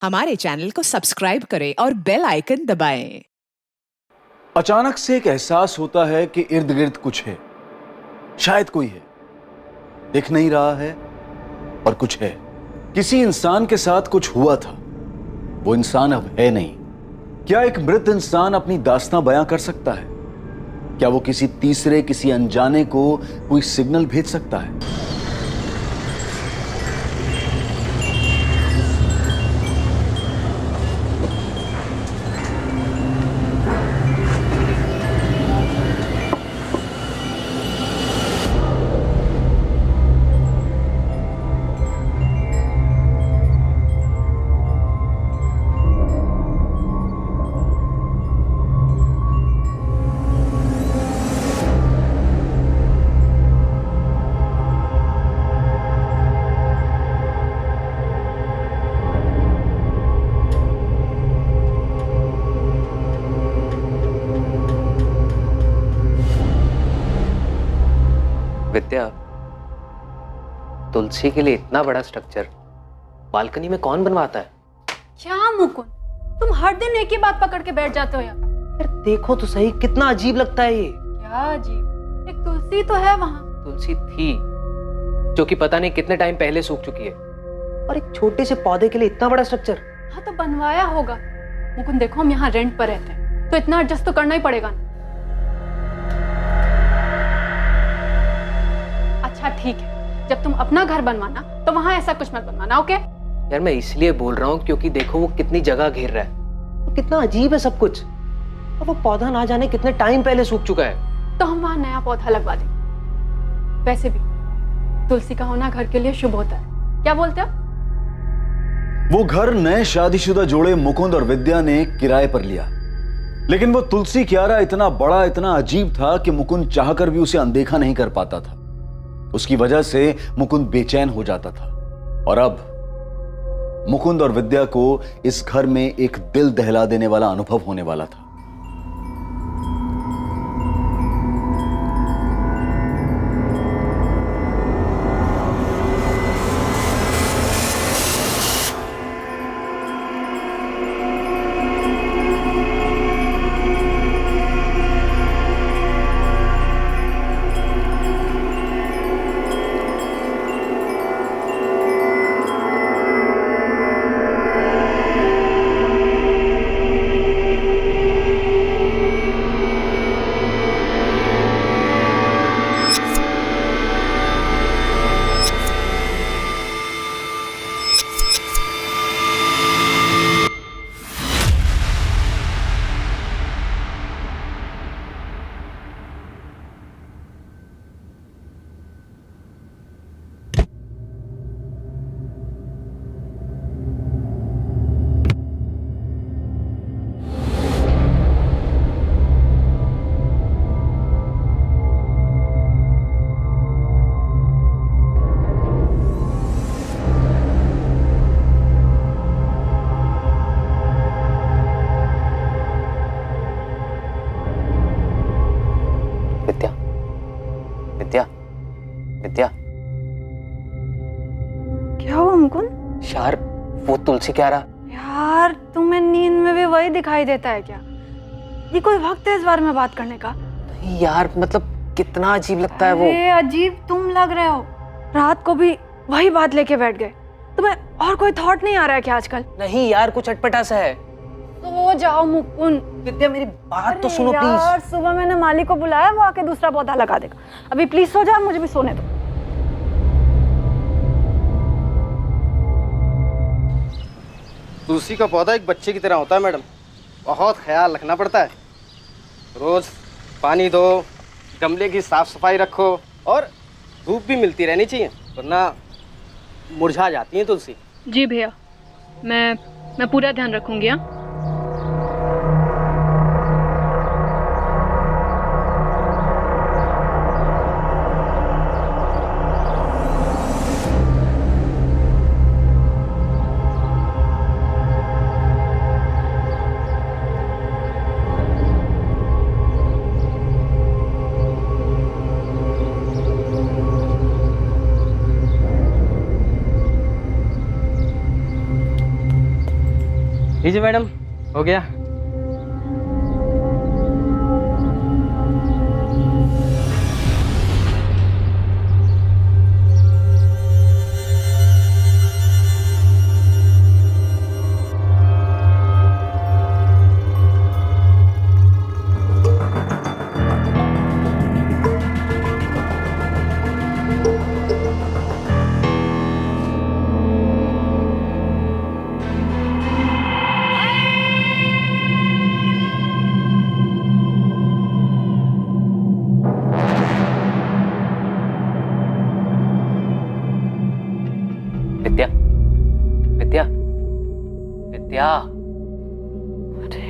हमारे चैनल को सब्सक्राइब करें और बेल आइकन दबाएं। अचानक से एक एहसास होता है कि इर्द गिर्द कुछ है, शायद कोई है, दिख नहीं रहा है और कुछ है। किसी इंसान के साथ कुछ हुआ था, वो इंसान अब है नहीं। क्या एक मृत इंसान अपनी दास्तां बयां कर सकता है? क्या वो किसी तीसरे, किसी अनजाने को कोई सिग्नल भेज सकता है? विद्या, तुलसी के लिए इतना बड़ा स्ट्रक्चर बालकनी में कौन बनवाता है? क्या मुकुंद, तुम हर दिन एक ही बात पकड़ के बैठ जाते हो यार। देखो तो सही, कितना अजीब लगता है ये। क्या अजीब? एक तुलसी तो है वहाँ। तुलसी थी जो कि पता नहीं कितने टाइम पहले सूख चुकी है, और एक छोटे से पौधे के लिए इतना बड़ा स्ट्रक्चर। हाँ तो बनवाया होगा। मुकुंद देखो, हम यहाँ रेंट पर रहते हैं तो इतना एडजस्ट तो करना ही पड़ेगा ना। अच्छा ठीक है, जब तुम अपना घर बनवाना तो वहाँ ऐसा कुछ मत बनवाना, ओके? यार मैं इसलिए बोल रहा हूँ क्योंकि देखो वो कितनी जगह घेर रहा है, तो कितना अजीब है सब कुछ, और वो पौधा ना जाने कितने टाइम पहले सूख चुका है। तो हम वहाँ नया पौधा लगवा देंगे। वैसे भी तुलसी का होना घर के लिए शुभ होता है, क्या बोलते हो? वो घर नए शादीशुदा जोड़े मुकुंद और विद्या ने किराए पर लिया, लेकिन वो तुलसी क्यारा इतना बड़ा, इतना अजीब था कि मुकुंद चाहकर भी उसे अनदेखा नहीं कर पाता था। उसकी वजह से मुकुंद बेचैन हो जाता था, और अब मुकुंद और विद्या को इस घर में एक दिल दहला देने वाला अनुभव होने वाला था। विद्या, विद्या, विद्या। क्या हुआ मुकुंद? यार वो तुलसी क्यारा। यार तुम्हें नींद में भी वही दिखाई देता है क्या? ये कोई वक्त है इस बारे में बात करने का? नहीं यार, मतलब कितना अजीब लगता है वो। अरे अजीब तुम लग रहे हो, रात को भी वही बात लेके बैठ गए। तुम्हें और कोई थॉट नहीं आ रहा है क्या आजकल? नहीं यार, कुछ अटपटा सा है। सो जाओ मुकुंद। विद्या मेरी बात तो सुनो यार, प्लीज। सुबह मैंने माली को बुलाया, वो आके दूसरा पौधा लगा देगा। अभी प्लीज सो जाओ, मुझे भी सोने दो। तुलसी का पौधा एक बच्चे की तरह होता है मैडम, बहुत ख्याल रखना पड़ता है। रोज पानी दो, गमले की साफ सफाई रखो, और धूप भी मिलती रहनी चाहिए, वरना मुरझा जाती है तुलसी। जी भैया, मैं पूरा ध्यान रखूंगी। हाँ लीजिए मैडम, हो गया। विद्या, विद्या, विद्या।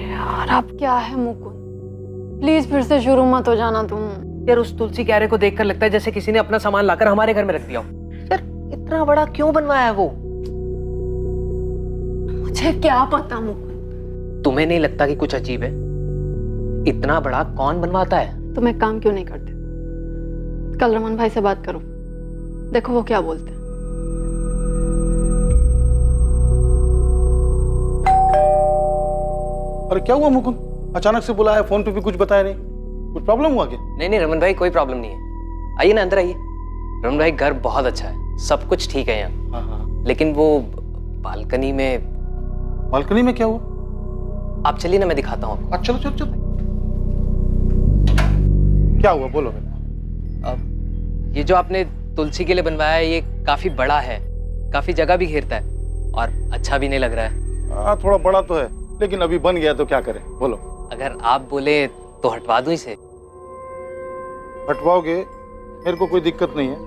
यार अब क्या है मुकुंद, प्लीज फिर से शुरू मत हो जाना तुम। यार उस तुलसी क्यारे को देखकर लगता है जैसे किसी ने अपना सामान लाकर हमारे घर में रख दिया हो। यार इतना बड़ा क्यों बनवाया है वो? मुझे क्या पता मुकुंद। तुम्हें नहीं लगता कि कुछ अजीब है? इतना बड़ा कौन बनवाता है? तुम एक काम क्यों नहीं करते, कल रमन भाई से बात करो, देखो वो क्या बोलते हैं। अरे क्या हुआ मुकुंद, अचानक से बुलाया, फोन पे भी कुछ बताया नहीं, कुछ प्रॉब्लम हुआ क्या? नहीं रमन भाई, कोई प्रॉब्लम नहीं है। आइए ना, अंदर आइए। रमन भाई घर बहुत अच्छा है, सब कुछ ठीक है यहाँ। हाँ। लेकिन वो बालकनी में। बालकनी में क्या हुआ? आप चलिए ना, मैं दिखाता हूँ आपको। चलो चलो चलो। क्या हुआ बोलो मेरे को। अब ये जो आपने तुलसी के लिए बनवाया है, ये काफी बड़ा है, काफी जगह भी घेरता है और अच्छा भी नहीं लग रहा है। हाँ थोड़ा बड़ा तो है, लेकिन अभी बन गया तो क्या करें बोलो। अगर आप बोले तो हटवा दूं इसे। हटवाओगे मेरे को कोई दिक्कत नहीं है,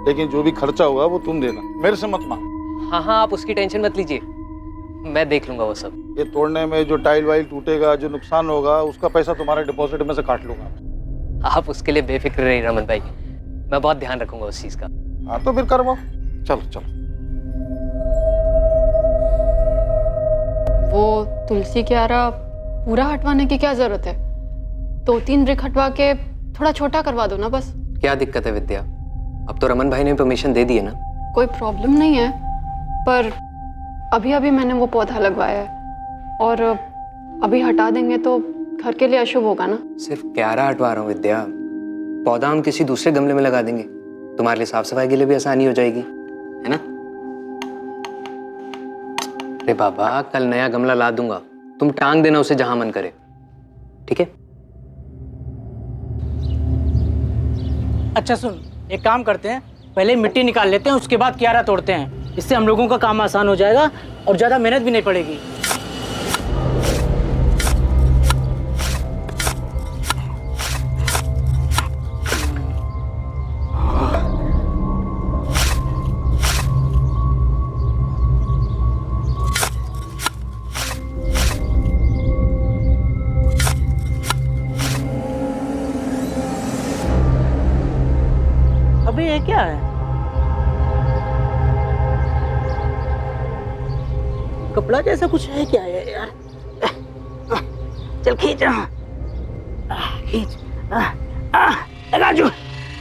लेकिन जो भी खर्चा होगा वो तुम देना, मेरे से मत मांग। हाँ, आप उसकी टेंशन मत लीजिए, मैं देख लूंगा वो सब। ये तोड़ने में जो टाइल वाइल टूटेगा, जो नुकसान होगा, उसका पैसा तुम्हारे डिपॉजिट में से काट लूंगा। आप उसके लिए बेफिक्र रहिए रमन भाई, मैं बहुत ध्यान रखूंगा उस चीज का। हाँ तो फिर करवाओ, चलो चलो। वो तुलसी क्यारा पूरा हटवाने की क्या जरूरत है, 2-3 ब्रिक हटवा के थोड़ा छोटा करवा दो ना बस। क्या दिक्कत है विद्या, अब तो रमन भाई ने परमिशन दे दी है ना। कोई प्रॉब्लम नहीं है, पर अभी अभी मैंने वो पौधा लगवाया है और अभी हटा देंगे तो घर के लिए अशुभ होगा ना। सिर्फ क्यारा हटवा रहा हूँ विद्या, पौधा हम किसी दूसरे गमले में लगा देंगे, तुम्हारे लिए साफ सफाई के लिए भी आसानी हो जाएगी, है ना? अरे बाबा, कल नया गमला ला दूंगा, तुम टांग देना उसे जहां मन करे, ठीक है? अच्छा सुन, एक काम करते हैं, पहले मिट्टी निकाल लेते हैं, उसके बाद क्यारा तोड़ते हैं। इससे हम लोगों का काम आसान हो जाएगा और ज़्यादा मेहनत भी नहीं पड़ेगी। अबे ये क्या है? कपड़ा जैसा कुछ है क्या है यार? चल खींच, खींच, राजू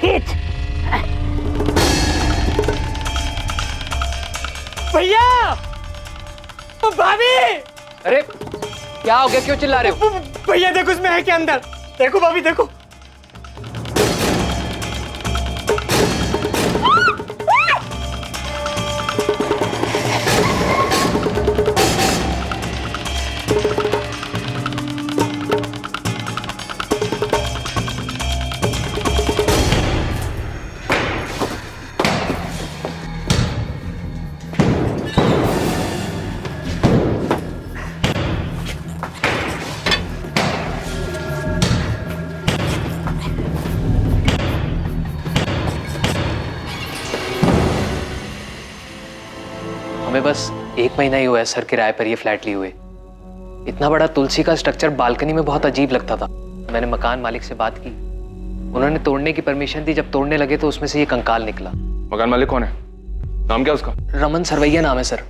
खींच। भैया, भाभी। अरे क्या हो गया, क्यों चिल्ला रहे हो? भैया देखो, इसमें है क्या अंदर? देखो भाभी देखो। हमें बस 1 महीना ही हुआ है सर किराए पर ये फ्लैट लिए हुए। इतना बड़ा तुलसी का स्ट्रक्चर बालकनी में बहुत अजीब लगता था। मैंने मकान मालिक से बात की, उन्होंने तोड़ने की परमिशन दी। जब तोड़ने लगे तो उसमें से ये कंकाल निकला। मकान मालिक कौन है, नाम क्या उसका? रमन सरवैया नाम है सर।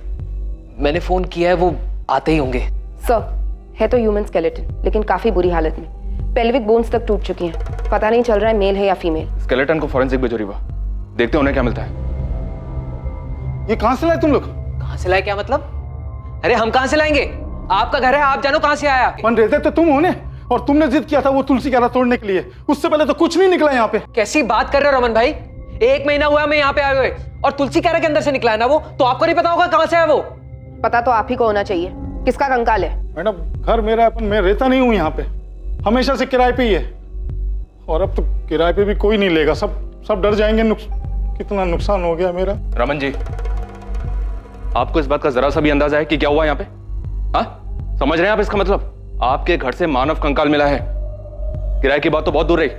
मैंने फोन किया है, वो आते ही होंगे। सर, है तो ह्यूमन स्केलेटन, लेकिन काफी बुरी हालत में। पेल्विक बोन्स तक टूट चुकी हैं। पता नहीं चल रहा है मेल है या फीमेल। स्केलेटन को फॉरेंसिक भेजो रीवा, देखते हैं उन्हें क्या मिलता है। ये कहां से लाए तुम लोग? कहां से लाए क्या मतलब? अरे हम कहां से लाएंगे? आपका घर है, आप जानो कहाँ से आया। बन रहे थे तो तुम होने, और तुमने जिद किया था वो तुलसी क्यारा तोड़ने के लिए। उससे पहले तो कुछ नहीं निकला यहाँ पे। कैसी बात कर रहे हो रमन भाई, 1 महीना हुआ मैं यहाँ पे आए हुए, और तुलसी क्यारा के अंदर से निकला है ना वो, तो आपको नहीं पता होगा कहाँ से है वो। पता तो आप ही को होना चाहिए, किसका कंकाल है? मैडम घर मेरा है, पर मैं रहता नहीं हूँ यहाँ पे, हमेशा से किराए पे ही है। और अब तो किराए पे भी कोई नहीं लेगा, सब डर जाएंगे। कितना नुकसान हो गया मेरा। रमन जी, आपको इस बात का जरा सा भी अंदाजा है कि क्या हुआ यहाँ पे? हाँ, समझ रहे हैं आप इसका मतलब? आपके घर से मानव कंकाल मिला है। किराए की बात तो बहुत दूर रही,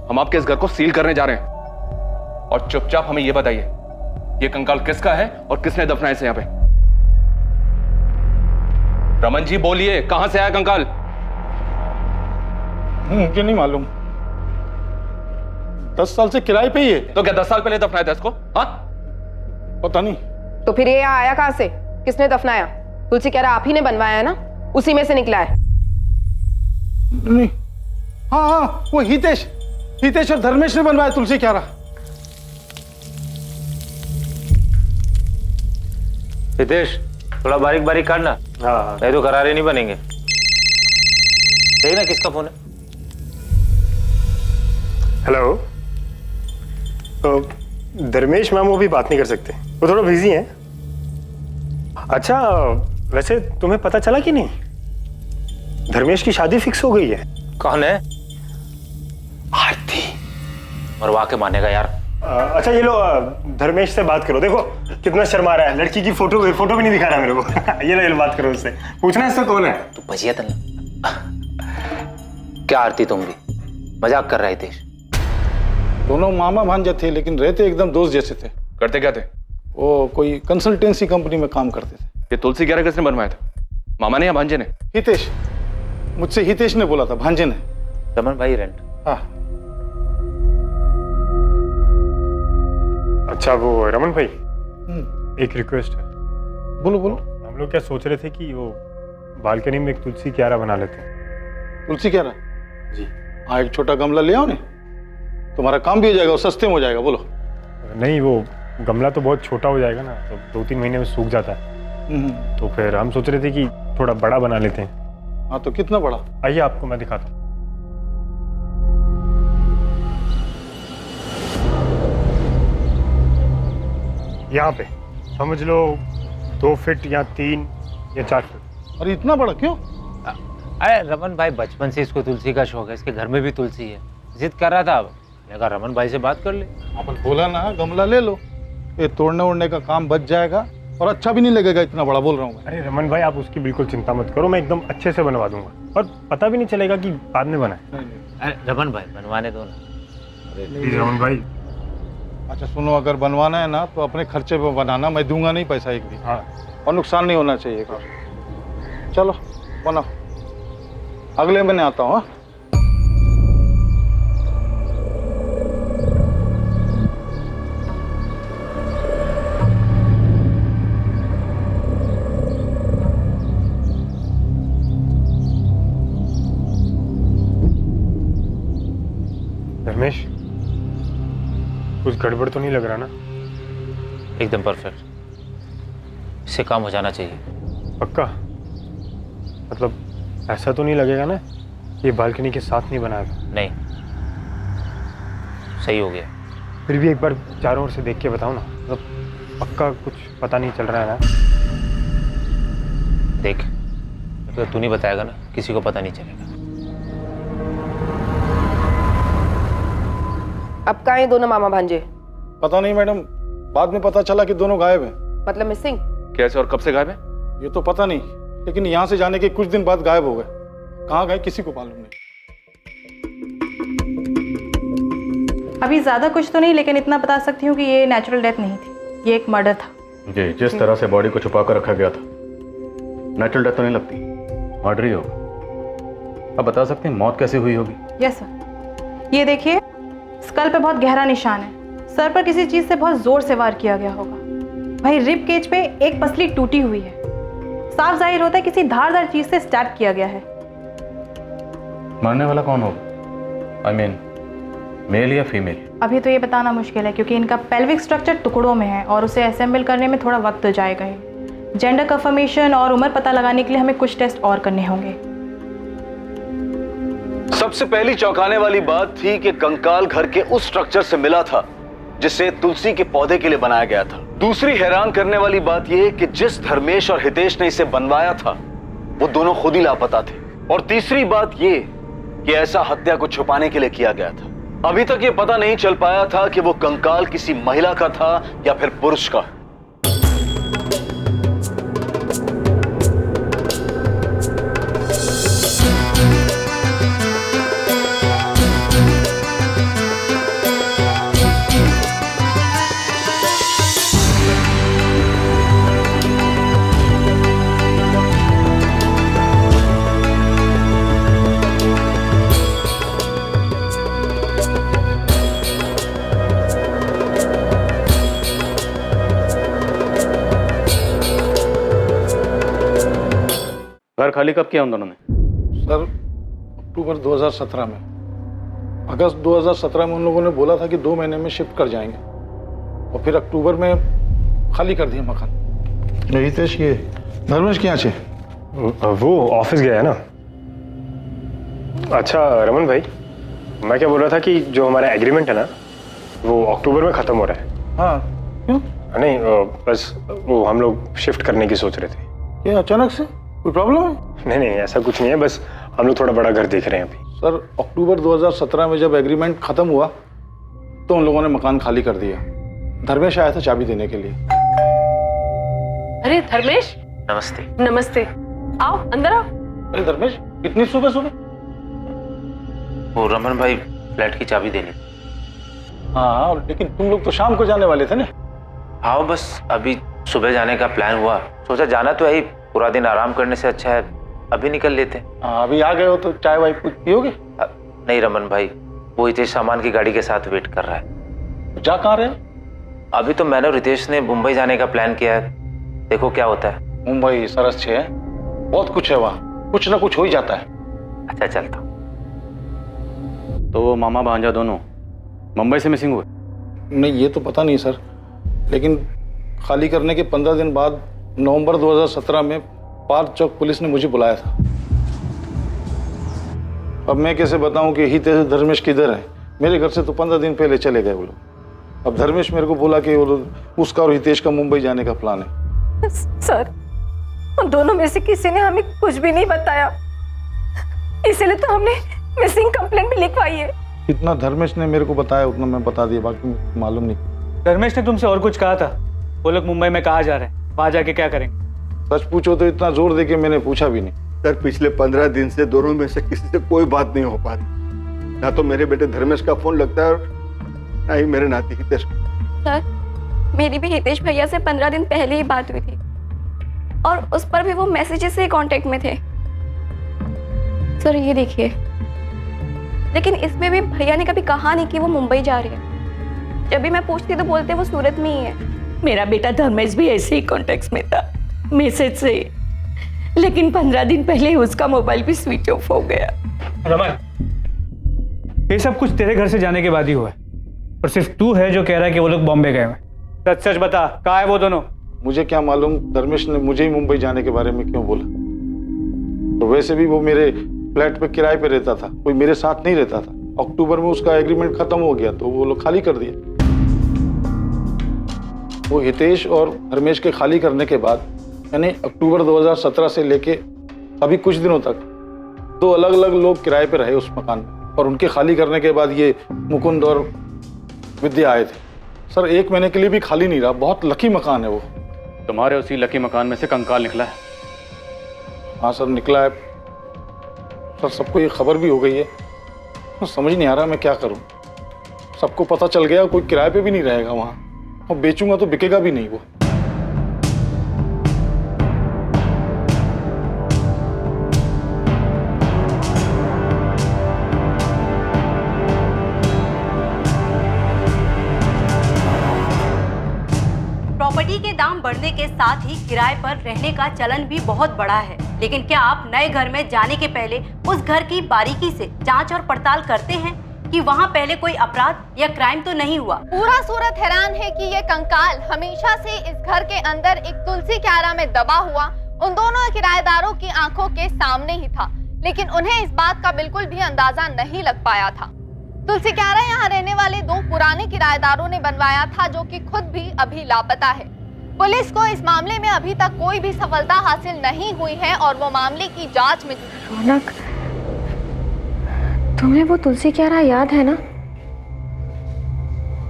हम आपके इस घर को सील करने जा रहे हैं। और चुपचाप हमें यह बताइए, ये कंकाल किसका है और किसने दफनाया इसे यहाँ पे? रमन जी बोलिए, कहां से आया कंकाल? मुझे नहीं मालूम, 10 साल से किराए पे ही है। तो क्या 10 साल पहले दफनाया था इसको? हाँ, पता नहीं। तो फिर ये यहाँ आया कहाँ से? किसने दफनाया? तुलसी क्यारा आप ही ने बनवाया है ना, उसी में से निकला है। नहीं, हाँ, वो हितेश और धर्मेश ने बनवाया तुलसी क्यारा। हितेश, थोड़ा बारीक बारीक काटना। हाँ, नहीं तो करारे नहीं बनेंगे। देखना किसका फोन है। हेलो, धर्मेश मैम वो भी बात नहीं कर सकते, वो थोड़ा बिजी हैं। अच्छा, वैसे तुम्हें पता चला कि नहीं, धर्मेश की शादी फिक्स हो गई है। कौन है? आरती। मरवा के मानेगा यार। अच्छा ये लो, धर्मेश से बात करो। देखो कितना शर्मा रहा है, लड़की की फोटो भी नहीं दिखा रहा मेरे को। ये लो बात करो उससे, पूछना इससे कौन है। तू बजिया तन क्या आरती, तुम भी मजाक कर रहे थे? दोनों मामा भांजा थे, लेकिन रहते एकदम दोस्त जैसे थे। करते क्या थे? वो कोई कंसल्टेंसी कंपनी में काम करते थे। ये तुलसी क्यारा किसने बनवाया था, मामा ने या भांजे ने? हितेश, मुझसे हितेश ने बोला था, भांजे ने। रमन भाई रेंट। हाँ। अच्छा वो रमन भाई, एक रिक्वेस्ट है। बोलो बोलो। हम लोग क्या सोच रहे थे कि वो बालकनी में एक तुलसी क्यारा बना लेते हैं। तुलसी क्यारा? जी। हाँ, एक छोटा गमला ले आओ ने, तुम्हारा काम भी हो जाएगा और सस्ते में हो जाएगा। बोलो। नहीं, वो गमला तो बहुत छोटा हो जाएगा ना, तो 2-3 महीने में सूख जाता है। तो फिर हम सोच रहे थे कि थोड़ा बड़ा बना लेते हैं। हाँ, तो कितना बड़ा? आइए आपको मैं दिखाता हूँ। यहाँ पे समझ लो 2 फीट या 3 या 4 फीट। अरे इतना बड़ा क्यों? अरे रमन भाई बचपन से इसको तुलसी का शौक है, इसके घर में भी तुलसी है, जिद कर रहा था। मैंने कहा रमन भाई से बात कर ले। अपन बोला ना गमला ले लो, ये तोड़ने ओड़ने का काम बच जाएगा और अच्छा भी नहीं लगेगा इतना बड़ा, बोल रहा हूँ। अरे रमन भाई, आप उसकी बिल्कुल चिंता मत करो, मैं एकदम अच्छे से बनवा दूंगा और पता भी नहीं चलेगा कि बाद में बना है। अरे रमन भाई बनवाने दो ना। प्लीज रमन भाई। अच्छा सुनो, अगर बनवाना है ना तो अपने खर्चे पे बनाना, मैं दूंगा नहीं पैसा एक भी। हाँ, और नुकसान नहीं होना चाहिए कुछ। चलो बनाओ, अगले महीने आता हूँ। धर्मेश, कुछ गड़बड़ तो नहीं लग रहा ना? एकदम परफेक्ट, इससे काम हो जाना चाहिए। पक्का? मतलब ऐसा तो नहीं लगेगा ना ये बालकनी के साथ नहीं बनाया था? नहीं, सही हो गया। फिर भी एक बार चारों ओर से देख के बताओ ना, मतलब पक्का कुछ पता नहीं चल रहा है ना? देख, तो तू नहीं बताएगा ना, किसी को पता नहीं चलेगा। अब कहाँ हैं दोनों मामा भांजे? पता नहीं मैडम, बाद में पता चला कि दोनों गायब हैं। मतलब मिसिंग? कैसे और कब से गायब है? ये तो पता नहीं, लेकिन यहाँ से जाने के कुछ दिन बाद गायब हो गए। कहाँ गए किसी को मालूम नहीं। अभी ज़्यादा कुछ तो नहीं, लेकिन इतना बता सकती हूँ कि ये नेचुरल डेथ नहीं थी, ये एक मर्डर था। जी, जिस तरह से बॉडी को छुपा कर रखा गया था, नेचुरल डेथ तो नहीं लगती, मर्डर ही होगा। अब बता सकते हैं मौत कैसे हुई होगी? यस सर, ये देखिए, स्कल पे बहुत गहरा निशान है, सर पर किसी चीज़ से बहुत ज़ोर से वार किया गया होगा। वहीं रिब केज पे एक पसली टूटी हुई है, साफ जाहिर होता है किसी धारदार चीज़ से स्टैब किया गया है। मरने वाला कौन होगा? आई मीन मेल या फीमेल? अभी तो ये बताना मुश्किल है, क्योंकि इनका पेल्विक स्ट्रक्चर टुकड़ों में है और उसे असेंबल करने में थोड़ा वक्त तो जाएगा ही। जेंडर कंफर्मेशन और उम्र पता लगाने के लिए हमें कुछ टेस्ट और करने होंगे। सबसे पहली चौंकाने वाली बात थी कि कंकाल घर के उस स्ट्रक्चर से मिला था जिसे तुलसी के पौधे के लिए बनाया गया था। दूसरी हैरान करने वाली बात यह कि जिस धर्मेश और हितेश ने इसे बनवाया था वो दोनों खुद ही लापता थे। और तीसरी बात यह कि ऐसा हत्या को छुपाने के लिए किया गया था। अभी तक ये पता नहीं चल पाया था कि वो कंकाल किसी महिला का था या फिर पुरुष का। घर खाली कब किया उन दोनों ने? सर अक्टूबर 2017 में। अगस्त 2017 में उन लोगों ने बोला था कि 2 महीने में शिफ्ट कर जाएंगे और फिर अक्टूबर में खाली कर दिया मकान। हितेश ये धर्मेश क्या छे? वो ऑफिस गया है ना। अच्छा रमन भाई, मैं क्या बोल रहा था कि जो हमारा एग्रीमेंट है ना वो अक्टूबर में खत्म हो रहा है। हाँ क्यों? नहीं बस वो हम लोग शिफ्ट करने की सोच रहे थे। क्या अचानक से कोई प्रॉब्लम है? नहीं नहीं ऐसा कुछ नहीं है, बस हम लोग थोड़ा बड़ा घर देख रहे हैं अभी। सर अक्टूबर 2017 में जब एग्रीमेंट खत्म हुआ तो उन लोगों ने मकान खाली कर दिया। धर्मेश आया था चाबी देने के लिए। अरे धर्मेश, नमस्ते। नमस्ते, आओ अंदर आओ। अरे धर्मेश इतनी सुबह सुबह? वो रमन भाई फ्लैट की चाबी देनी। हाँ लेकिन तुम लोग तो शाम को जाने वाले थे ना। हाँ बस अभी सुबह जाने का प्लान हुआ, सोचा जाना तो है, पूरा दिन आराम करने से अच्छा है अभी निकल लेते। अभी आ गए हो तो चाय वाय कुछ पियोगे? नहीं रमन भाई, वो हितेश सामान की गाड़ी के साथ वेट कर रहा है। जा कहाँ रहे? अभी तो मैंने और रितेश ने मुंबई जाने का प्लान किया है, देखो क्या होता है। मुंबई सरस है, बहुत कुछ है वहाँ, कुछ ना कुछ हो ही जाता है। अच्छा चलता। तो वो मामा भांजा दोनों मुंबई से मिसिंग हुए? नहीं ये तो पता नहीं सर, लेकिन खाली करने के 15 दिन बाद नवंबर 2017 में पार्क चौक पुलिस ने मुझे बुलाया था। अब मैं कैसे बताऊं कि हितेश धर्मेश किधर है? मेरे घर से तो 15 दिन पहले चले गए वो लोग। अब धर्मेश मेरे को बोला कि उसका और हितेश का मुंबई जाने का प्लान है। सर उन दोनों में से किसी ने हमें कुछ भी नहीं बताया, इसलिए तो हमने मिसिंग कंप्लेंट भी लिखवाई है। इतना धर्मेश ने मेरे को बताया उतना मैं बता दिया, बाकी मालूम नहीं। धर्मेश ने तुमसे और कुछ कहा था? वो लोग मुंबई में कहाँ जा रहे हैं, वहां जाके क्या करेंगे? सच पूछो तो इतना जोर दे के मैंने पूछा भी नहीं। सर पिछले 15 दिन से दोनों में से किसी से कोई बात नहीं हो पा रही। ना तो मेरे बेटे धर्मेश का फोन लगता है और ना ही मेरे नाती हितेश को। सर मेरी भी हितेश भैया से 15 दिन पहले ही बात हुई थी और उस पर भी वो मैसेजेस से कांटेक्ट में थे। सर ये देखिए, लेकिन इसमें भी भैया ने कभी कहा नहीं कि वो मुंबई जा रही है। जब भी मैं पूछती तो बोलते वो सूरत में ही है। मेरा बेटा धर्मेश भी ऐसे ही कॉन्टेक्ट में था, मैसेज से, लेकिन 15 दिन पहले उसका मोबाइल भी स्विच ऑफ हो गया। रमन, ये सब कुछ तेरे घर से जाने के बाद ही हुआ है और सिर्फ तू है जो कह रहा है कि वो लोग बॉम्बे गए हैं। सच सच बता, कहाँ है वो दोनों? मुझे क्या मालूम धर्मेश ने मुझे ही मुंबई जाने के बारे में क्यों बोला। तो वैसे भी वो मेरे फ्लैट पे किराए पे रहता था, कोई मेरे साथ नहीं रहता था। अक्टूबर में उसका एग्रीमेंट खत्म हो गया तो वो लोग खाली कर दिया। वो हितेश और धर्मेश के खाली करने के बाद यानी अक्टूबर 2017 से लेके अभी कुछ दिनों तक 2 अलग अलग लोग किराए पे रहे उस मकान में, और उनके खाली करने के बाद ये मुकुंद और विद्या आए थे। सर 1 महीने के लिए भी खाली नहीं रहा। बहुत लकी मकान है वो। तुम्हारे उसी लकी मकान में से कंकाल निकला है? हाँ सर निकला है सर, सबको ये खबर भी हो गई है। समझ नहीं आ रहा मैं क्या करूं। सबको पता चल गया, कोई किराए पे भी नहीं रहेगा वहां, और बेचूंगा तो बिकेगा भी नहीं वो। प्रॉपर्टी के दाम बढ़ने के साथ ही किराए पर रहने का चलन भी बहुत बढ़ा है, लेकिन क्या आप नए घर में जाने के पहले उस घर की बारीकी से जांच और पड़ताल करते हैं? कि वहाँ पहले कोई अपराध या क्राइम तो नहीं हुआ। पूरा सूरत हैरान है कि ये कंकाल हमेशा से इस घर के अंदर एक तुलसी क्यारा में दबा हुआ उन दोनों किराएदारों की आंखों के सामने ही था, लेकिन उन्हें इस बात का बिल्कुल भी अंदाजा नहीं लग पाया था। तुलसी क्यारा यहाँ रहने वाले 2 पुराने किराएदारों ने बनवाया था, जो कि खुद भी अभी लापता है। पुलिस को इस मामले में अभी तक कोई भी सफलता हासिल नहीं हुई है और वो मामले की जांच में जुटी। रौनक, तुम्हें वो तुलसी क्यारा याद है ना?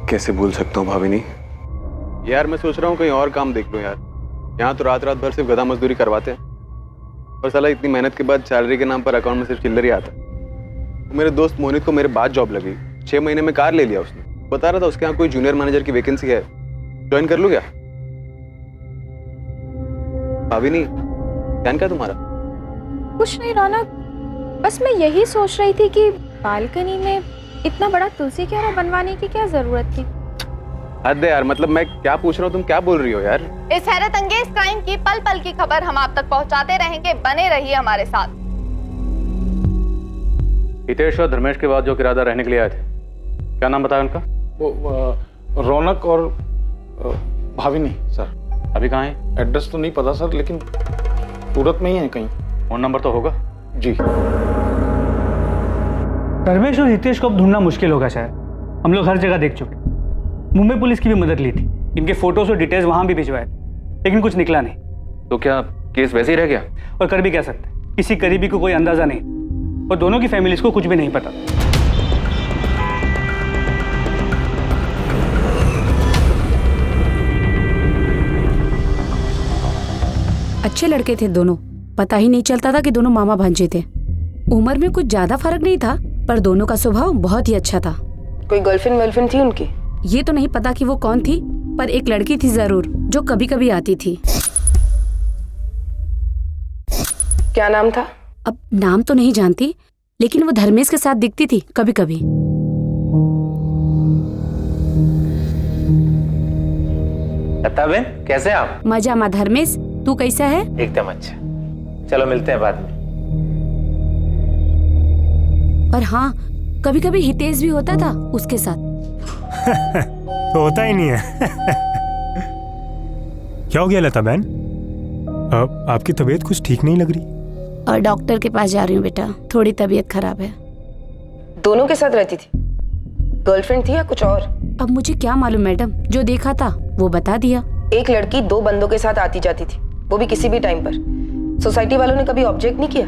कैसे भूल सकता हूँ भाभी? यार मैं सोच रहा हूँ कहीं और काम देख लूँ यार। यहाँ तो रात रात भर सिर्फ गधा मजदूरी करवाते हैं और साला इतनी मेहनत के बाद सैलरी के नाम पर अकाउंट में सिर्फ चिल्लर ही आता। मेरे दोस्त मोहित को मेरे बाद जॉब लगी, 6 महीने में कार ले लिया उसने। बता रहा था उसके यहाँ कोई जूनियर मैनेजर की वैकेंसी है, ज्वाइन कर लूँ क्या? भाभी नहीं ध्यान क्या तुम्हारा? कुछ नहीं रौनक, बस मैं यही सोच रही थी कि बालकनी में इतना बड़ा तुलसी क्यारा बनवाने की क्या जरूरत थी। हद है यार, मतलब मैं क्या पूछ रहा हूँ, तुम क्या बोल रही हो यार? इस हैरत अंगेज क्राइम की पल पल की खबर हम आप तक पहुंचाते रहेंगे, बने रहिए हमारे साथ। हितेश और धर्मेश के बाद जो किराएदार रहने के लिए आए थे, क्या नाम बताया उनका? वो रौनक और भाविनी सर। अभी कहाँ है? एड्रेस तो नहीं पता सर, लेकिन सूरत में ही है कहीं। फोन नंबर तो होगा? जी। धर्मेश और हितेश को अब ढूंढना मुश्किल होगा शायद। हम लोग हर जगह देख चुके, मुंबई पुलिस की भी मदद ली थी, इनके फोटोज और डिटेल्स वहां भी भिजवाए, लेकिन कुछ निकला नहीं। तो क्या केस वैसे ही रह गया? और कर भी क्या सकते, किसी करीबी को कोई अंदाजा नहीं और दोनों की फैमिलीज को कुछ भी नहीं पता। अच्छे लड़के थे दोनों, पता ही नहीं चलता था कि दोनों मामा भांजे थे। उम्र में कुछ ज्यादा फर्क नहीं था, पर दोनों का स्वभाव बहुत ही अच्छा था। कोई गर्लफ्रेंड वर्लफ्रेंड थी उनकी? ये तो नहीं पता कि वो कौन थी, पर एक लड़की थी जरूर जो कभी कभी आती थी। क्या नाम था? अब नाम तो नहीं जानती, लेकिन वो धर्मेश के साथ दिखती थी कभी कभी। लता बहन, कैसे आप? मजा मा धर्मेश, तू कैसा है? एकदम अच्छा। चलो मिलते हैं बाद में। और हाँ, कभी कभी हितेश भी होता था उसके साथ। तो होता ही नहीं है। क्या हो गया लता बहन? आपकी तबीयत कुछ ठीक नहीं लग रही। और डॉक्टर के पास जा रही हूँ बेटा, थोड़ी तबीयत खराब है। दोनों के साथ रहती थी? गर्लफ्रेंड थी या कुछ और? अब मुझे क्या मालूम मैडम, जो देखा था वो बता दिया। एक लड़की 2 बंदों के साथ आती जाती थी, वो भी किसी भी टाइम पर। सोसाइटी वालों ने कभी ऑब्जेक्ट नहीं किया?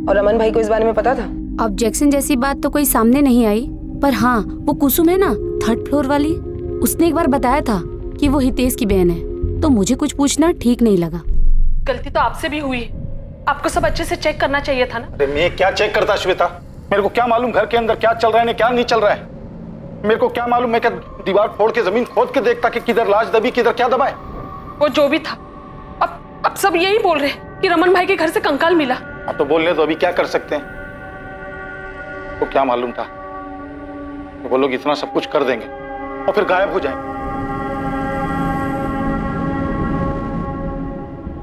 और रमन भाई को इस बारे में पता था? ऑब्जेक्शन जैसी बात तो कोई सामने नहीं आई, पर हाँ, वो कुसुम है ना 3rd फ्लोर वाली, उसने एक बार बताया था कि वो हितेश की बहन है, तो मुझे कुछ पूछना ठीक नहीं लगा। गलती तो आपसे भी हुई, आपको सब अच्छे से चेक करना चाहिए था ना। अरे मैं क्या चेक करता श्वेता? मेरे को क्या मालूम घर के अंदर क्या चल रहा है क्या नहीं चल रहा है? मेरे को क्या मालूम? मैं क्या दीवार फोड़ के जमीन खोद के देखता कि किधर लाश दबी किधर क्या दबा है? वो जो भी था, अब सब यही बोल रहे कि रमन भाई के घर से कंकाल मिला। अब तो बोलने तो अभी क्या कर सकते हैं? तो क्या मालूम था तो वो लोग इतना सब कुछ कर देंगे और फिर गायब हो जाएंगे।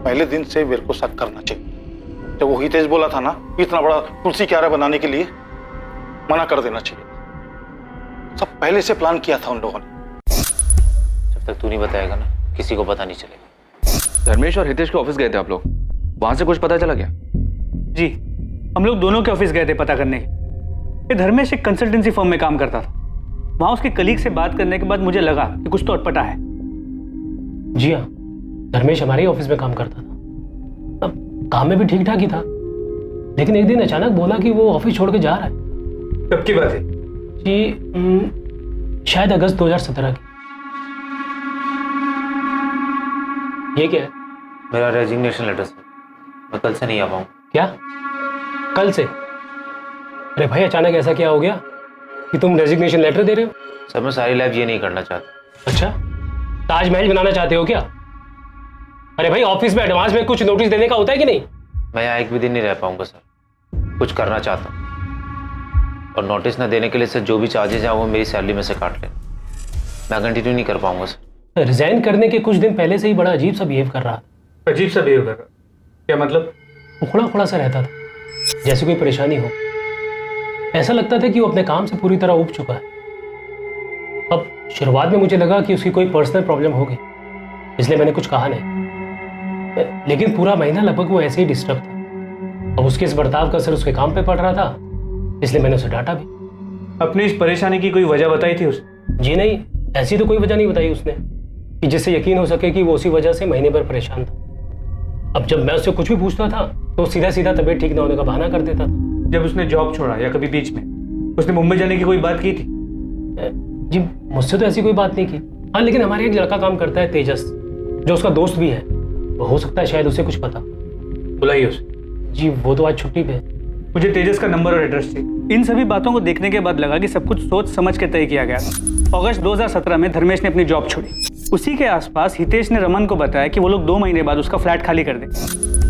पहले दिन से मेरे को शक करना चाहिए। जब वो हितेश बोला था ना इतना बड़ा तुलसी क्यारा बनाने के लिए, मना कर देना चाहिए। सब पहले से प्लान किया था उन लोगों ने। जब तक तू नहीं बताएगा ना, किसी को पता नहीं चलेगा। धर्मेश और हितेश के ऑफिस गए थे आप लोग, वहां से कुछ पता चला क्या? जी, हम लोग दोनों के ऑफिस गए थे पता करने। ये धर्मेश एक कंसल्टेंसी फर्म में काम करता था। वहां उसके कलीग से बात करने के बाद मुझे लगा कि कुछ तो अटपटा है। जी हाँ, धर्मेश हमारे ही ऑफिस में काम करता था। अब काम में भी ठीक ठाक ही था, लेकिन एक दिन अचानक बोला कि वो ऑफिस छोड़ के जा रहा है। कब की बात है? जी शायद अगस्त 2017 की। ये क्या है? मेरा रेजिग्नेशन लेटर सर, मैं कल से नहीं आ पाऊँ। क्या कल से? अरे भाई अचानक ऐसा क्या हो गया कि तुम रेजिग्नेशन लेटर दे रहे हो? सर मैं सारी लाइफ ये नहीं करना चाहता। अच्छा, ताजमहल बनाना चाहते हो क्या? अरे भाई ऑफिस में एडवांस में कुछ नोटिस देने का होता है कि नहीं? मैं यहाँ एक भी दिन नहीं रह पाऊंगा सर, कुछ करना चाहता हूँ। और नोटिस न देने के लिए सर जो भी चार्जेस हैं वो मेरी सैलरी में से काट लें। मैं कंटिन्यू नहीं कर पाऊंगा सर। रिजाइन करने के कुछ दिन पहले से ही बड़ा अजीब सा बिहेव कर रहा था। अजीब सा बिहेव कर रहा? क्या मतलब? उखड़ा उखड़ा सा रहता था, जैसे कोई परेशानी हो। ऐसा लगता था कि वो अपने काम से पूरी तरह ऊब चुका है। अब शुरुआत में मुझे लगा कि उसकी कोई पर्सनल प्रॉब्लम होगी, इसलिए मैंने कुछ कहा नहीं, लेकिन पूरा महीना लगभग वो ऐसे ही डिस्टर्ब था। अब उसके इस बर्ताव का असर उसके काम पे पड़ रहा था, इसलिए मैंने उसे डांटा भी। अपनी इस परेशानी की कोई वजह बताई थी उसने? जी नहीं, ऐसी तो कोई वजह नहीं बताई उसने कि जिससे यकीन हो सके कि वो उसी वजह से महीने भर परेशान था। अब जब मैं उससे कुछ भी पूछता था तो सीधा सीधा तबीयत ठीक न होने का बहाना कर देता था। जब उसने जॉब छोड़ा या कभी बीच में उसने मुंबई जाने की कोई बात की थी? जी मुझसे तो ऐसी कोई बात नहीं की। हाँ, लेकिन हमारे एक लड़का काम करता है तेजस, जो उसका दोस्त भी है, वो हो सकता है शायद उसे कुछ पता। बुलाइए उसे। जी वो तो आज छुट्टी पे है। मुझे तेजस का नंबर और एड्रेस चाहिए। इन सभी बातों को देखने के बाद लगा कि सब कुछ सोच समझ के तय किया गया था। अगस्त 2017 में धर्मेश ने अपनी जॉब छोड़ी। उसी के आसपास हितेश ने रमन को बताया कि वो लोग 2 महीने बाद उसका फ्लैट खाली कर दें,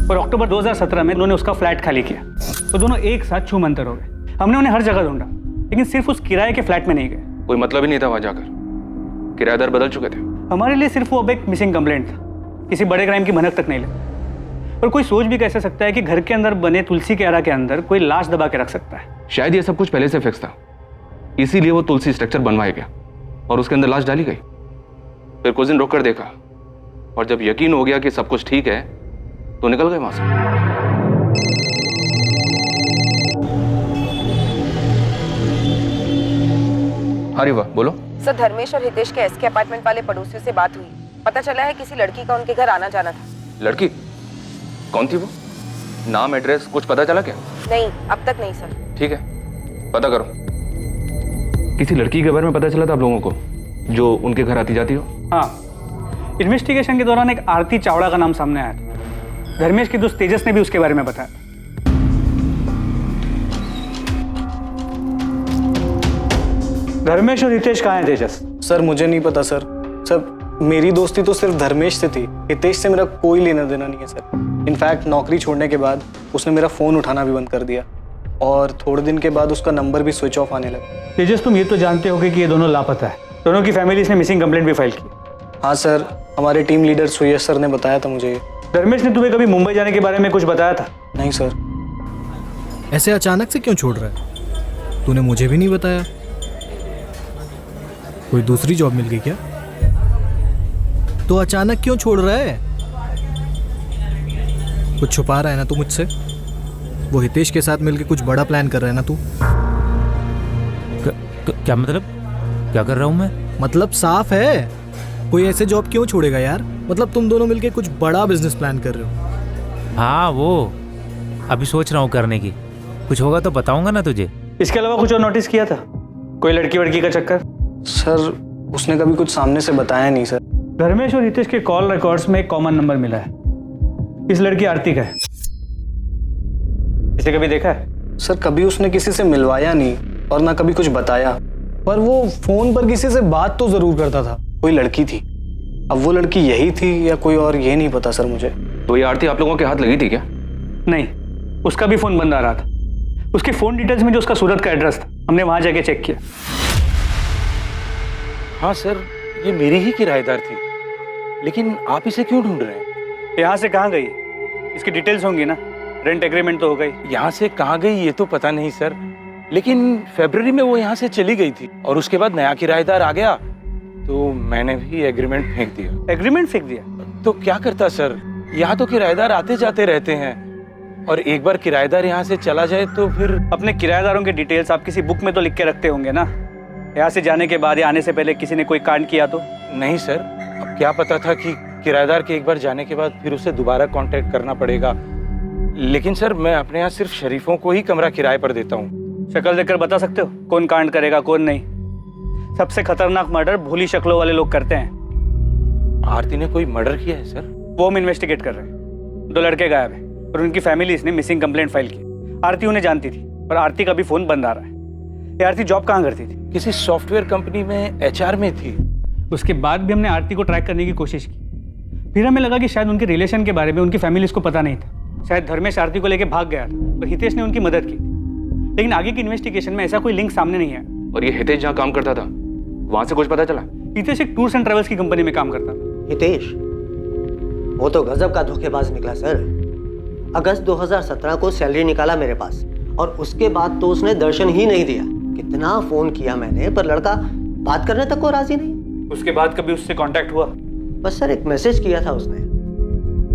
और अक्टूबर 2017 में उन्होंने उसका फ्लैट खाली किया। तो दोनों एक साथ छू मंतर हो गए। हमने उन्हें हर जगह ढूंढा, लेकिन सिर्फ उस किराए के फ्लैट में नहीं गए। कोई मतलब ही नहीं था वहां जाकर, किराएदार बदल चुके थे। हमारे लिए सिर्फ वो अब एक मिसिंग कंप्लेंट था, किसी बड़े क्राइम की भनक तक नहीं लगी। और कोई सोच भी कैसे सकता है कि घर के अंदर बने तुलसी के आरा के अंदर कोई लाश दबा के रख सकता है। शायद ये सब कुछ पहले से फिक्स था, इसीलिए वो तुलसी स्ट्रक्चर बनवाया गया और उसके अंदर लाश डाली गई। फिर कुछ दिन रुक कर देखा, और जब यकीन हो गया कि सब कुछ ठीक है तो निकल गए वहां से। हाँ रिवा, बोलो। सर, धर्मेश और हितेश के एसके अपार्टमेंट वाले पड़ोसियों से बात हुई। पता चला है किसी लड़की का उनके घर आना जाना था। लड़की? कौन थी वो? नाम, एड्रेस कुछ पता चला क्या? नहीं, अब तक नहीं सर। ठीक है, पता करो। किसी लड़की के बारे में पता चला था आप लोगों को जो उनके घर आती जाती हो? हाँ, इन्वेस्टिगेशन के दौरान एक आरती चावड़ा का नाम सामने आया था। धर्मेश के दोस्त तेजस ने भी उसके बारे में बताया। धर्मेश और हितेश कहाँ हैं तेजस? सर मुझे नहीं पता सर। मेरी दोस्ती तो सिर्फ धर्मेश से थी, हितेश से मेरा कोई लेना देना नहीं है सर। इनफैक्ट नौकरी छोड़ने के बाद उसने मेरा फ़ोन उठाना भी बंद कर दिया, और थोड़े दिन के बाद उसका नंबर भी स्विच ऑफ आने लगा। तेजस, तुम ये तो जानते होगे कि ये दोनों लापता है। दोनों की फैमिलीज ने मिसिंग कंप्लेंट भी फाइल की। हाँ सर, हमारे टीम लीडर सुयश सर ने बताया था मुझे ये। धर्मेश ने तुम्हें कभी मुंबई जाने के बारे में कुछ बताया था? नहीं सर। ऐसे अचानक से क्यों छोड़ रहा है? तूने मुझे भी नहीं बताया। कोई दूसरी जॉब मिल गई क्या? तो अचानक क्यों छोड़ रहा है? कुछ छुपा रहा है ना तू मुझसे? वो हितेश के साथ मिलके कुछ बड़ा प्लान कर रहा है ना तू? क्या मतलब? क्या कर रहा हूँ मैं? मतलब साफ है, कोई ऐसे जॉब क्यों छोड़ेगा यार? मतलब तुम दोनों मिलके कुछ बड़ा बिजनेस प्लान कर रहे हो। हाँ, वो अभी सोच रहा हूँ करने की। कुछ होगा तो बताऊंगा ना तुझे। इसके अलावा कुछ और नोटिस किया था? कोई लड़की वड़की का चक्कर? सर उसने कभी कुछ सामने से बताया नहीं सर। धर्मेश और हितेश के कॉल रिकॉर्ड्स में एक कॉमन नंबर मिला है। इस लड़की आरती का है। इसे कभी देखा है? सर कभी उसने किसी से मिलवाया नहीं और ना कभी कुछ बताया, पर वो फोन पर किसी से बात तो जरूर करता था। कोई लड़की थी, अब वो लड़की यही थी या कोई और, ये नहीं पता सर मुझे। तो ये आरती आप लोगों के हाथ लगी थी क्या? नहीं, उसका भी फोन बंद आ रहा था। उसके फोन डिटेल्स में जो उसका सूरत का एड्रेस था, हमने वहां जाके चेक किया। हाँ सर, ये मेरी ही किराएदार थी, लेकिन आप इसे क्यों ढूंढ रहे हैं? यहाँ से कहाँ गई? इसकी डिटेल्स होंगी ना, रेंट एग्रीमेंट तो हो गई। यहाँ से कहाँ गई ये तो पता नहीं सर, लेकिन फरवरी में वो यहाँ से चली गई थी और उसके बाद नया किराएदार आ गया तो मैंने भी एग्रीमेंट फेंक दिया। एग्रीमेंट फेंक दिया? तो क्या करता सर, यहाँ तो किराएदार आते जाते रहते हैं, और एक बार किराएदार यहाँ से चला जाए तो फिर। अपने किराएदारों के डिटेल्स आप किसी बुक में तो लिख के रखते होंगे ना? यहाँ से जाने के बाद या आने से पहले किसी ने कोई कांड किया तो? नहीं सर, अब क्या पता था कि किराएदार के एक बार जाने के बाद फिर उसे दोबारा कांटेक्ट करना पड़ेगा। लेकिन सर मैं अपने यहाँ सिर्फ शरीफों को ही कमरा किराए पर देता हूँ। शक्ल देखकर बता सकते हो कौन कांड करेगा कौन नहीं? सबसे खतरनाक मर्डर भोली शक्लों वाले लोग करते हैं। आरती ने कोई मर्डर किया है सर? वो हम इन्वेस्टिगेट कर रहे हैं। 2 लड़के गायब हैं और उनकी फैमिलीज ने मिसिंग कंप्लेंट फाइल की। आरती उन्हें जानती थी, पर आरती का भी फोन बंद आ रहा है। ये आरती जॉब कहाँ करती थी? किसी सॉफ्टवेयर कंपनी में HR में थी। उसके बाद भी हमने आरती को ट्रैक करने की कोशिश की। फिर हमें लगा कि शायद उनके रिलेशन के बारे में उनकी फैमिलीज को पता नहीं था। शायद धर्मेश आरती को लेकर भाग गया था तो हितेश ने उनकी मदद की, लेकिन आगे की इन्वेस्टिगेशन में ऐसा कोई लिंक सामने नहीं आया। और ये हितेश जहाँ काम करता था वहां से कुछ पता चला? हितेश एक टूर्स एंड ट्रेवल्स की कंपनी में काम करता था। हितेश वो तो गजब का धोखेबाज निकला सर। अगस्त 2017 को सैलरी निकाला मेरे पास और उसके बाद तो उसने दर्शन ही नहीं दिया। कितना फोन किया मैंने, पर लड़का बात करने तक को राजी नहीं। उसके बाद कभी उससे कांटेक्ट हुआ? बस सर एक मैसेज किया था उसने,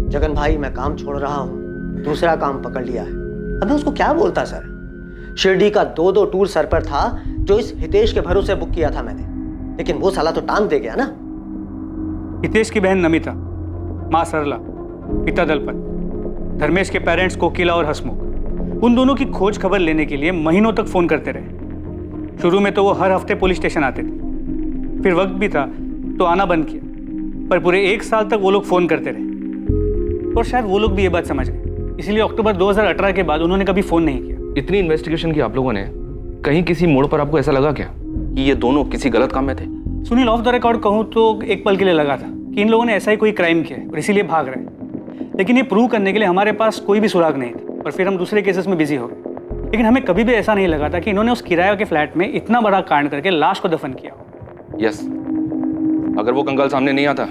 जगन भाई मैं काम छोड़ रहा हूँ, दूसरा काम पकड़ लिया है। अब मैं उसको क्या बोलता सर? शिरडी का 2 टूर सर पर था जो इस हितेश के भरोसे बुक किया था मैंने, लेकिन वो साला तो टांग दे गया ना। हितेश की बहन नमिता, माँ सरला, पिता दलपत, धर्मेश के पेरेंट्स कोकिला और हसमुख, उन दोनों की खोज खबर लेने के लिए महीनों तक फोन करते रहे। शुरू में तो वो हर हफ्ते पुलिस स्टेशन आते थे, फिर वक्त भी था तो आना बंद किया, पर पूरे 1 साल तक वो लोग फोन करते रहे। और शायद वो लोग भी ये बात समझ गए, इसलिए अक्टूबर 2018 के बाद उन्होंने कभी फोन नहीं किया। इतनी इन्वेस्टिगेशन की आप लोगों ने, कहीं किसी मोड़ पर आपको ऐसा लगा क्या कि ये दोनों किसी गलत काम में थे? सुनील, ऑफ द रिकॉर्ड कहूँ तो एक पल के लिए लगा था कि इन लोगों ने ऐसा ही कोई क्राइम किया है और इसीलिए भाग रहे हैं, लेकिन ये प्रूव करने के लिए हमारे पास कोई भी सुराग नहीं थी और फिर हम दूसरे केसेस में बिजी हो गए। लेकिन हमें कभी भी ऐसा नहीं लगा था कि इन्होंने उस किराए के फ्लैट में इतना बड़ा कांड करके लाश को दफन किया। यस, अगर वो कंकाल सामने नहीं आता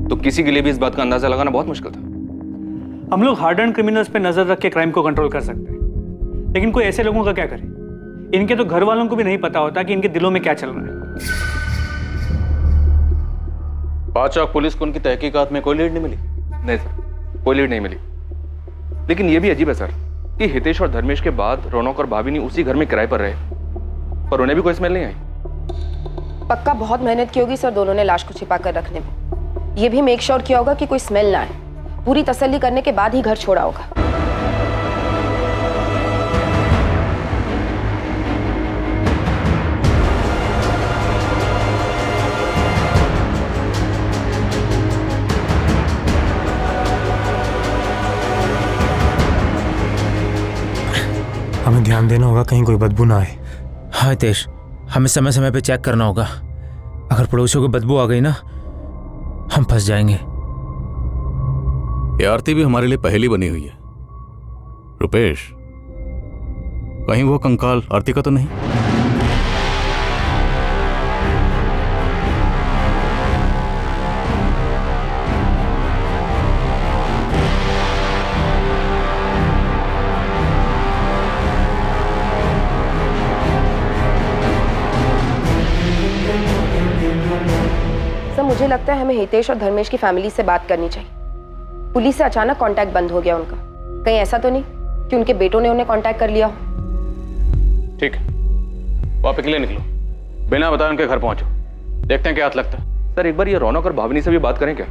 तो किसी के लिए भी इस बात का अंदाजा लगाना बहुत मुश्किल था। हम लोग हार्डन क्रिमिनल्स पे नजर रख के क्राइम को कंट्रोल कर सकते हैं, लेकिन कोई ऐसे लोगों का क्या करे? इनके तो घर वालों को भी नहीं पता होता कि इनके दिलों में क्या चल रहा है। पाचौक पुलिस को उनकी तहकीकात में कोई लीड नहीं मिली? नहीं सर, कोई लीड नहीं मिली। लेकिन ये भी अजीब है सर कि हितेश और धर्मेश के बाद रौनक और भाविनी उसी घर में किराए पर रहे, पर उन्हें भी कोई स्मेल नहीं आई। पक्का बहुत मेहनत की होगी सर दोनों ने लाश को छिपा कर रखने में। ये भी मेक श्योर किया होगा कि कोई स्मेल ना आए। पूरी तसल्ली करने के बाद ही घर छोड़ा होगा। हमें ध्यान देना होगा कहीं कोई बदबू ना आए। हाँ हितेश, हमें समय समय पे चेक करना होगा। अगर पड़ोसियों को बदबू आ गई ना, हम फंस जाएंगे। ये आरती भी हमारे लिए पहेली बनी हुई है। रुपेश, कहीं वो कंकाल आरती का तो नहीं? मुझे लगता है हमें हितेश और धर्मेश की फैमिली से बात करनी चाहिए। पुलिस से अचानक कांटेक्ट बंद हो गया उनका। कहीं ऐसा तो नहीं कि उनके बेटों ने उन्हें कांटेक्ट कर लिया हो? ठीक है, वो आप अकेले निकलो, बिना बताए उनके घर पहुंचो, देखते हैं क्या हाथ लगता है। सर एक बार ये रौनक और भाविनी से भी बात करें क्या?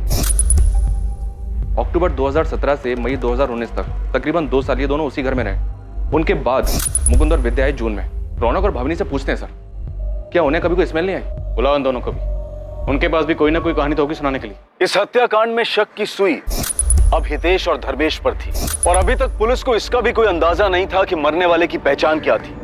अक्टूबर 2017 से मई 2019 तक तकरीबन 2 साल ये दोनों उसी घर में रहे। उनके बाद मुकुंद और विद्या आए जून में। रौनक और भाविनी से पूछते हैं सर, क्या उन्हें कभी कोई स्मेल नहीं आई? बुलाओ इन दोनों को भी, उनके पास भी कोई ना कोई कहानी तो होगी सुनाने के लिए। इस हत्याकांड में शक की सुई अब हितेश और धर्मेश पर थी, और अभी तक पुलिस को इसका भी कोई अंदाजा नहीं था कि मरने वाले की पहचान क्या थी।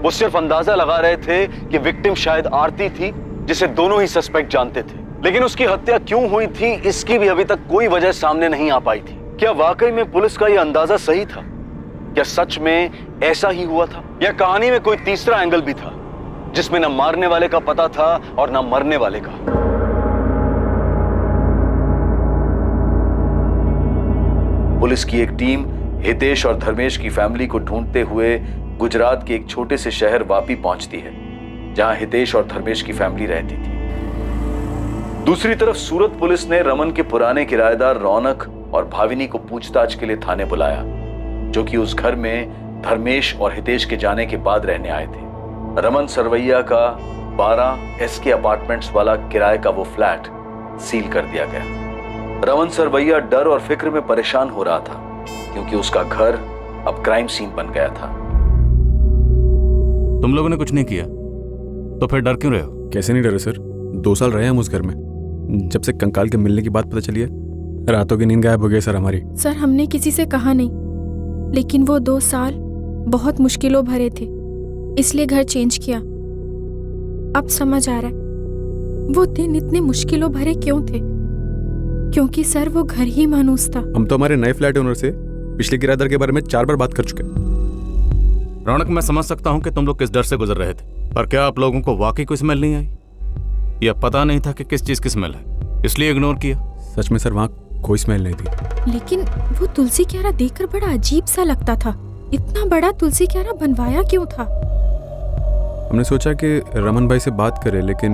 वो सिर्फ अंदाजा लगा रहे थे कि विक्टिम शायद आरती थी, जिसे दोनों ही सस्पेक्ट जानते थे। लेकिन उसकी हत्या क्यों हुई थी, इसकी भी अभी तक कोई वजह सामने नहीं आ पाई थी। क्या वाकई में पुलिस का यह अंदाजा सही था? क्या सच में ऐसा ही हुआ था, या कहानी में कोई तीसरा एंगल भी था जिसमें न मारने वाले का पता था और न मरने वाले का? पुलिस की एक टीम हितेश और धर्मेश की फैमिली को ढूंढते हुए गुजरात के एक छोटे से शहर वापी पहुंचती है, जहां हितेश और धर्मेश की फैमिली रहती थी। दूसरी तरफ सूरत पुलिस ने रमन के पुराने किराएदार रौनक और भाविनी को पूछताछ के लिए थाने बुलाया, जो कि उस घर में धर्मेश और हितेश के जाने के बाद रहने आए थे। रमन सरवैया का 12 SK अपार्टमेंट्स वाला किराए का वो फ्लैट सील कर दिया गया। रमन सरवैया डर और फिक्र में परेशान हो रहा था, क्योंकि उसका घर अब क्राइम सीन बन गया था। तुम लोगों ने कुछ नहीं किया तो फिर डर क्यों रहे हो? कैसे नहीं डरे सर, 2 साल रहे हम उस घर में। जब से कंकाल के मिलने की बात पता चली है, रातों की नींद गायब हो गई सर हमारी। सर हमने किसी से कहा नहीं, लेकिन वो 2 साल बहुत मुश्किलों भरे थे, इसलिए घर चेंज किया। अब समझ आ रहा है वो दिन इतने मुश्किलों भरे क्यों थे, क्योंकि सर वो घर ही मानूस था। हम तो हमारे नए फ्लैट ओनर से पिछले किराएदार के बारे में 4 बार बात कर चुके। रौनक, मैं समझ सकता हूँ कि तुम लोग किस डर से गुजर रहे थे, पर क्या आप लोगों को वाकई कोई स्मेल नहीं आई? या पता नहीं था कि किस चीज की स्मेल है, इसलिए इग्नोर किया? सच में सर, वहाँ कोई स्मेल नहीं थी। लेकिन वो तुलसी क्यारा देखकर बड़ा अजीब सा लगता था, इतना बड़ा तुलसी क्यारा बनवाया क्यों था? हमने सोचा कि रमन भाई से बात करें, लेकिन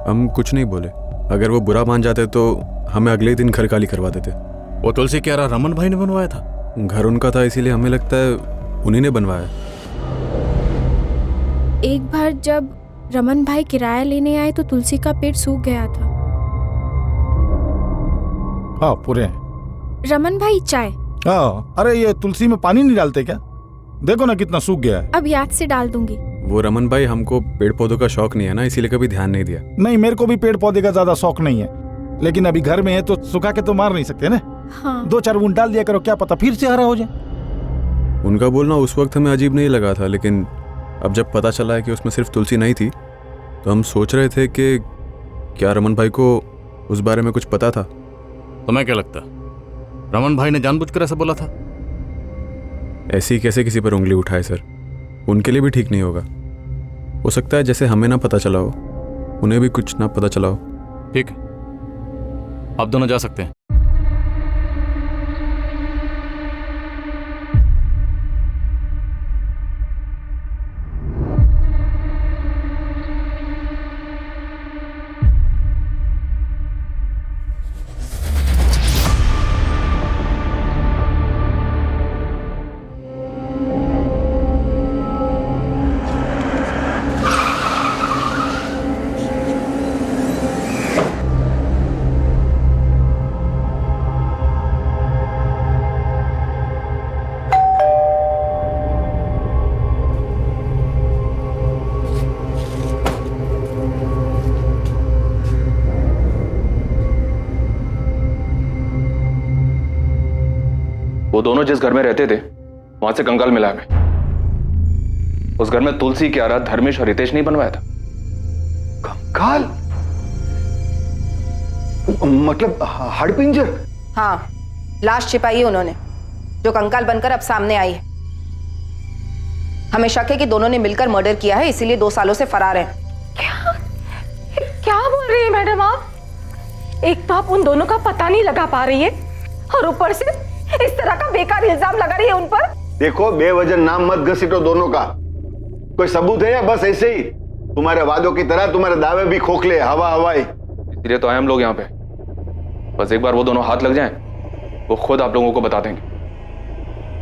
हम कुछ नहीं बोले। अगर वो बुरा मान जाते तो हमें अगले दिन घर खाली करवा देते। वो तुलसी क्यारा रमन भाई ने बनवाया था? घर उनका था, इसीलिए हमें लगता है उन्हीं ने बनवाया। एक बार जब रमन भाई किराया लेने आए तो तुलसी का पेट सूख गया था। हाँ पूरे। रमन भाई चाय। हाँ, अरे ये तुलसी में पानी नहीं डालते क्या? देखो ना कितना सूख गया है। अब याद से डाल दूंगी। वो रमन भाई हमको पेड़ पौधों का शौक नहीं है ना, इसीलिए कभी ध्यान नहीं दिया। नहीं, मेरे को भी पेड़ पौधे का ज्यादा शौक नहीं है, लेकिन अभी घर में है तो सुखा के तो मार नहीं सकते ना। हाँ। 2-4 बूंद डाल दिया करो, क्या पता फिर से हरा हो जाए। उनका बोलना उस वक्त हमें अजीब नहीं लगा था, लेकिन अब जब पता चला है कि उसमें सिर्फ तुलसी नहीं थी तो हम सोच रहे थे कि क्या रमन भाई को उस बारे में कुछ पता था। तुम्हें क्या लगता, रमन भाई ने जानबूझकर ऐसा बोला था? ऐसे ही कैसे किसी पर उंगली उठाए सर, उनके लिए भी ठीक नहीं होगा। हो सकता है जैसे हमें ना पता चला हो, उन्हें भी कुछ ना पता चला हो। ठीक है, आप दोनों जा सकते हैं। वो दोनों जिस घर में रहते थे वहां से कंकाल मिला हमें। उस घर में तुलसी, क्यारा, धर्मेश और हितेश नहीं बनवाया था। कंकाल मतलब हड़पिंजर? हाँ, लाश छिपाई है उन्होंने, जो कंकाल बनकर अब सामने आई है। हमें शक है कि दोनों ने मिलकर मर्डर किया है, इसीलिए 2 सालों से फरार हैं। क्या बोल रही है मैडम आप? एक तो आप उन दोनों का पता नहीं लगा पा रही है और ऊपर से इस तरह का बेकार इल्जाम लगा रही है उन पर। देखो, बेवजह नाम मत घसीटो दोनों का। कोई सबूत है या बस ऐसे ही तुम्हारे वादों की तरह तुम्हारे दावे भी खोखले, हवा हवाई? इसलिए तो आए हम लोग यहाँ पे। बस एक बार वो दोनों हाथ लग जाएं, वो खुद आप लोगों को बता देंगे।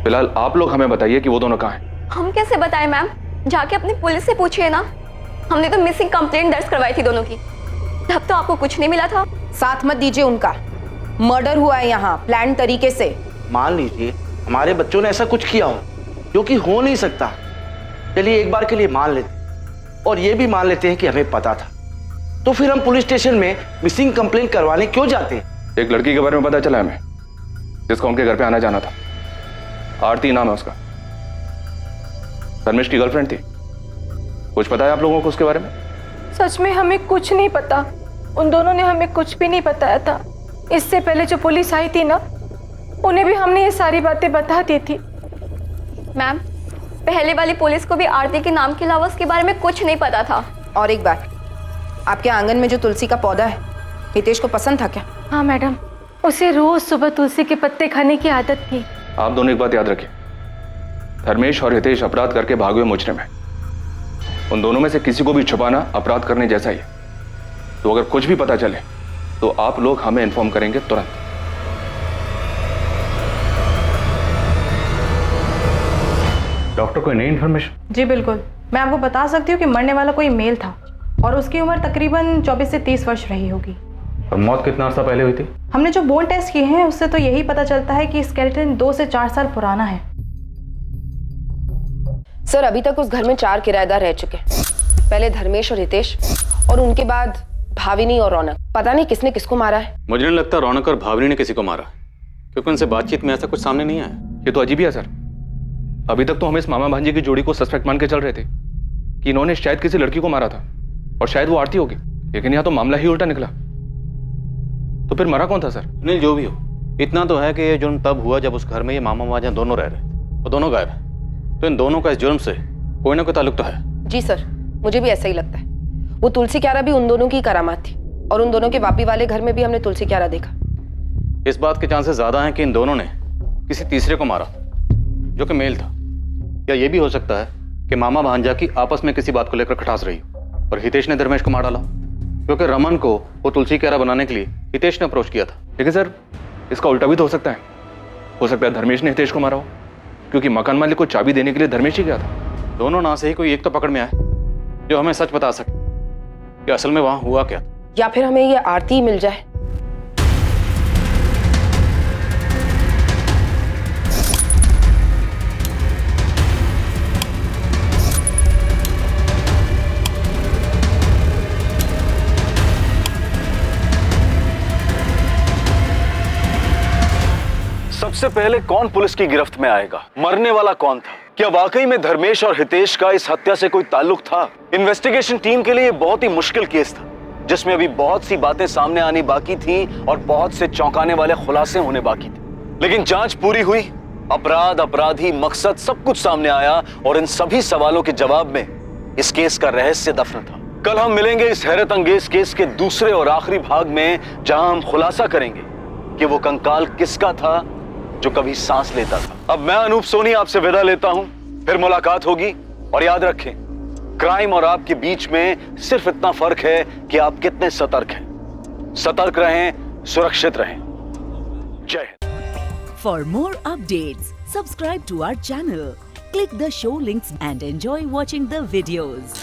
फिलहाल आप लोग हमें बताइए कि वो दोनों कहाँ हैं। हम कैसे बताएं मैम? जाके अपनी पुलिस से पूछिए ना। हमने तो मिसिंग कंप्लेंट दर्ज करवाई थी दोनों की, तब तो आपको कुछ नहीं मिला था। साथ मत दीजिए उनका। मर्डर हुआ है यहाँ प्लान तरीके से। मान लीजिए हमारे बच्चों ने ऐसा कुछ किया हो जो कि हो नहीं सकता। चलिए एक बार के लिए मान लेते और ये भी मान लेते हैं कि हमें पता था, तो फिर हम पुलिस स्टेशन में मिसिंग कंप्लेंट करवाने क्यों जाते? एक लड़की के बारे में पता चला हमें जिसका उनके घर पे आना जाना था। आरती नाम है उसका, धर्मेश की गर्लफ्रेंड थी। कुछ पता है आप लोगों को उसके बारे में? सच में हमें कुछ नहीं पता। उन दोनों ने हमें कुछ भी नहीं बताया था। इससे पहले जो पुलिस आई थी ना, उन्हें भी हमने ये सारी बातें बता दी थी। मैम, पहले वाली पुलिस को भी आरती के नाम के अलावा उसके बारे में कुछ नहीं पता था। और एक बात, आपके आंगन में जो तुलसी का पौधा है, हितेश को पसंद था क्या? हाँ मैडम, उसे रोज सुबह तुलसी के पत्ते खाने की आदत थी। आप दोनों एक बात याद रखिए, धर्मेश और हितेश अपराध करके भागे हुए मुजरिम हैं। उन दोनों में से किसी को भी छुपाना अपराध करने जैसा ही है। तो अगर कुछ भी पता चले तो आप लोग हमें इन्फॉर्म करेंगे तुरंत। डॉक्टर, कोई नई इन्फॉर्मेशन? जी बिल्कुल, मैं आपको बता सकती हूँ कि मरने वाला कोई मेल था और उसकी उम्र तकरीबन 24 से 30 वर्ष रही होगी। और मौत कितना अर्सा पहले हुई थी? हमने जो बोन टेस्ट किए हैं उससे तो यही पता चलता है कि स्केलेटन 2 से 4 साल पुराना है। सर, अभी तक उस घर में 4 किराएदार रह चुके हैं। पहले धर्मेश और हितेश और उनके बाद भाविनी और रौनक। पता नहीं किसने किसको मारा है। मुझे नहीं लगता रौनक और भाविनी ने किसी को मारा, क्योंकि उनसे बातचीत में ऐसा कुछ सामने नहीं आया। ये तो अजीब ही है सर। अभी तक तो हम इस मामा भांजे की जोड़ी को सस्पेक्ट मान के चल रहे थे कि इन्होंने शायद किसी लड़की को मारा था और शायद वो आरती होगी, लेकिन यहाँ तो मामला ही उल्टा निकला। तो फिर मरा कौन था सर? नहीं, जो भी हो, इतना तो है कि ये जुर्म तब हुआ जब उस घर में ये मामा भांजा दोनों रह रहे थे, वो दोनों गायब है। तो इन दोनों का इस जुर्म से कोई ना कोई ताल्लुक तो है। जी सर, मुझे भी ऐसा ही लगता है। वो तुलसी क्यारा भी उन दोनों की करामात थी और उन दोनों के वापी वाले घर में भी हमने तुलसी क्यारा देखा। इस बात के चांसेस ज्यादा हैं कि इन दोनों ने किसी तीसरे को मारा जो कि मेल था। या ये भी हो सकता है कि मामा भांजा की आपस में किसी बात को लेकर खटास रही हो और हितेश ने धर्मेश को मार डाला, क्योंकि रमन को वो तुलसी क्यारा बनाने के लिए हितेश ने अप्रोच किया था। लेकिन सर, इसका उल्टा भी तो हो सकता है। हो सकता है धर्मेश ने हितेश को मारा हो, क्योंकि मकान मालिक को चाबी देने के लिए धर्मेश ही गया था। दोनों ना से ही कोई एक तो पकड़ में आए जो हमें सच बता सके कि असल में वहां हुआ क्या था। या फिर हमें ये आरती ही मिल जाए। सबसे पहले कौन पुलिस की गिरफ्त में आएगा? मरने वाला कौन था? क्या वाकई में धर्मेश और हितेश का इस हत्या से कोई ताल्लुक था? इन्वेस्टिगेशन टीम के लिए ये बहुत ही मुश्किल केस था, जिसमें अभी बहुत सी बातें सामने आनी बाकी थी और बहुत से चौंकाने वाले खुलासे होने बाकी थे। लेकिन जांच पूरी हुई, अपराध, अपराधी, मकसद सब कुछ सामने आया और इन सभी सवालों के जवाब में इस केस का रहस्य दफन था। कल हम मिलेंगे इस हैरत अंगेज केस के दूसरे और आखिरी भाग में, जहां हम खुलासा करेंगे कि वो कंकाल किसका था जो कभी सांस लेता था। अब मैं अनूप सोनी आपसे विदा लेता हूं, फिर मुलाकात होगी। और याद रखें, क्राइम और आपके बीच में सिर्फ इतना फर्क है कि आप कितने सतर्क हैं। सतर्क रहें, सुरक्षित रहें। जय हिंद। For more updates, subscribe to our channel, click the show links and enjoy watching the videos.